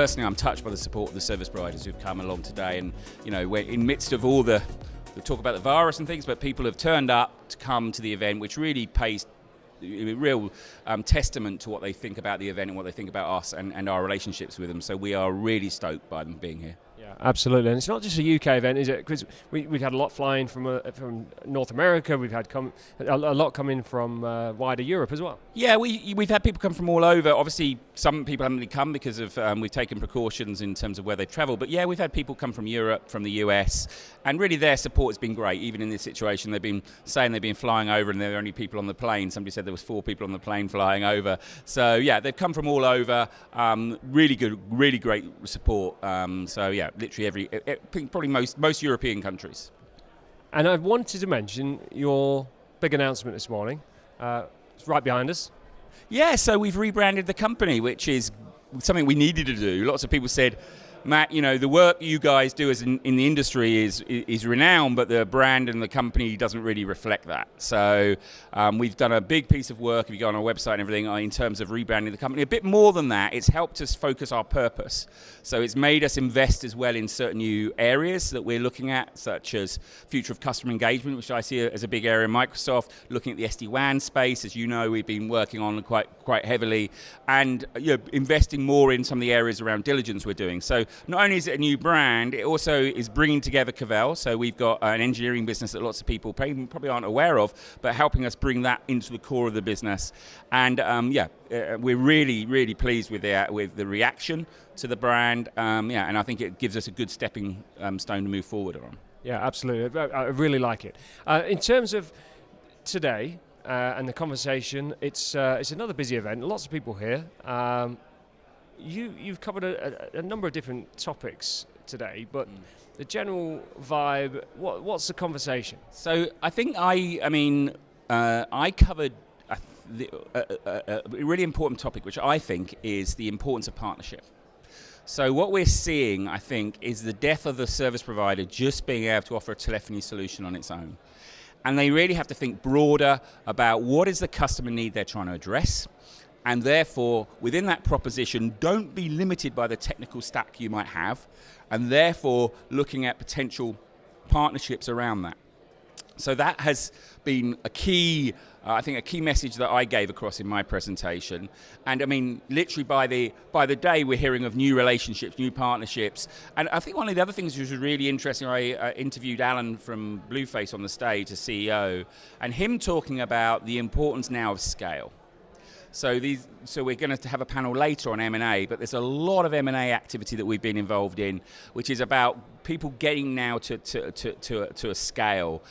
personally, I'm touched by the support of the service providers who've come along today. And, we're in midst of all the talk about the virus and things, but people have turned up to come to the event, which really pays real testament to what they think about the event and what they think about us and our relationships with them. So we are really stoked by them being here. Yeah, absolutely. And it's not just a UK event, is it? Because we've had a lot flying from North America. We've had a lot coming from wider Europe as well. Yeah, we've had people come from all over. Obviously, some people haven't really come because of we've taken precautions in terms of where they've travelled. But yeah, we've had people come from Europe, from the US, and really their support has been great. Even in this situation, they've been saying they've been flying over and they're the only people on the plane. Somebody said there was 4 people on the plane flying over. So yeah, they've come from all over. Really good, really great support. So yeah, literally probably most European countries. And I wanted to mention your big announcement this morning. It's right behind us. Yeah, so we've rebranded the company, which is something we needed to do. Lots of people said, Matt, the work you guys do in the industry is renowned, but the brand and the company doesn't really reflect that. So we've done a big piece of work, if you go on our website and everything, in terms of rebranding the company. A bit more than that, it's helped us focus our purpose. So it's made us invest as well in certain new areas that we're looking at, such as future of customer engagement, which I see as a big area in Microsoft, looking at the SD-WAN space, as you know, we've been working on quite heavily, and investing more in some of the areas around diligence we're doing. So not only is it a new brand, it also is bringing together Cavell. So we've got an engineering business that lots of people probably aren't aware of, but helping us bring that into the core of the business. And we're really, really pleased with the reaction to the brand. And I think it gives us a good stepping stone to move forward on. Yeah, absolutely. I really like it. In terms of today and the conversation, it's another busy event. Lots of people here. You've covered a number of different topics today, but the general vibe, what's the conversation? So I think I covered a really important topic, which I think is the importance of partnership. So what we're seeing, I think, is the death of the service provider just being able to offer a telephony solution on its own. And they really have to think broader about what is the customer need they're trying to address. And therefore, within that proposition, don't be limited by the technical stack you might have, and therefore looking at potential partnerships around that. So that has been a key message that I gave across in my presentation. And I mean, literally by the day, we're hearing of new relationships, new partnerships. And I think one of the other things which was really interesting, I interviewed Alan from Blueface on the stage, the CEO, and him talking about the importance now of scale. So we're going to have a panel later on M&A, but there's a lot of M&A activity that we've been involved in, which is about people getting now to a scale,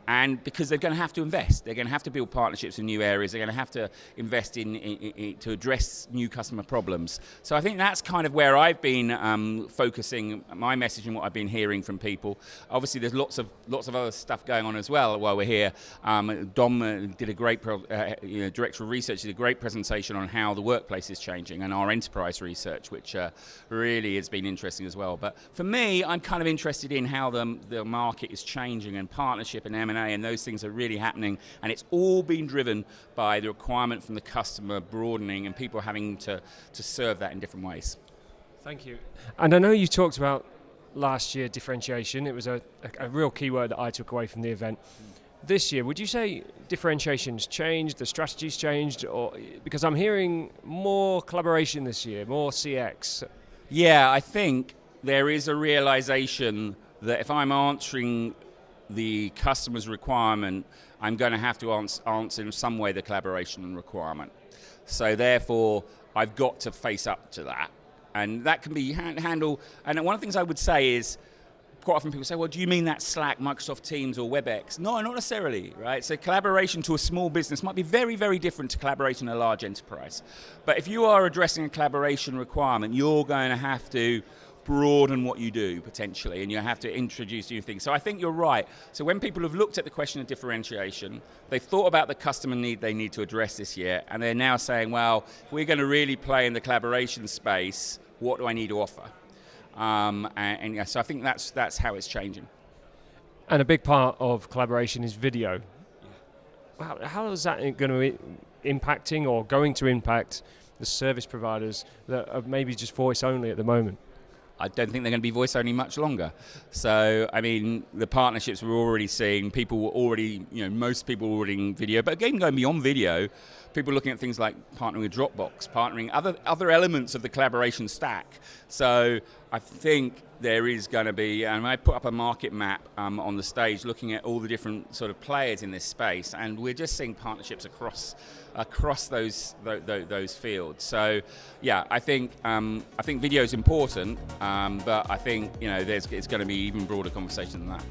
and because they're going to have to invest, they're going to have to build partnerships in new areas, they're going to have to invest in to address new customer problems. So I think that's kind of where I've been focusing my message and what I've been hearing from people. Obviously, there's lots of other stuff going on as well while we're here. Dom did a great director of research, did a great presentation on how the workplace is changing, and our enterprise research, which really has been interesting as well. But for me, I'm kind of interested in how the market is changing, and partnership and M&A and those things are really happening, and it's all been driven by the requirement from the customer broadening and people having to serve that in different ways. Thank you. And I know you talked about last year differentiation. It was a real key word that I took away from the event. This year, would you say differentiation's changed, the strategy's changed, or because I'm hearing more collaboration this year, more CX? Yeah, I think there is a realization that if I'm answering the customer's requirement, I'm going to have to answer in some way the collaboration requirement. So therefore, I've got to face up to that. And that can be handled. And one of the things I would say is, quite often people say, well, do you mean that Slack, Microsoft Teams, or WebEx? No, not necessarily, right? So collaboration to a small business might be very, very different to collaboration in a large enterprise. But if you are addressing a collaboration requirement, you're going to have to broaden what you do, potentially, and you have to introduce new things. So I think you're right. So when people have looked at the question of differentiation, they've thought about the customer need they need to address this year, and they're now saying, well, if we're going to really play in the collaboration space, what do I need to offer? So I think that's how it's changing. And a big part of collaboration is video. How is that going to impacting or going to impact the service providers that are maybe just voice only at the moment? I don't think they're going to be voice only much longer. So, I mean, the partnerships we're already seeing, people were already, most people were already in video, but again, going beyond video, people are looking at things like partnering with Dropbox, partnering other elements of the collaboration stack. So, I think there is going to be, and I put up a market map on the stage looking at all the different sort of players in this space, and we're just seeing partnerships across those fields. So, yeah, I think video is important, but I think it's going to be even broader conversation than that.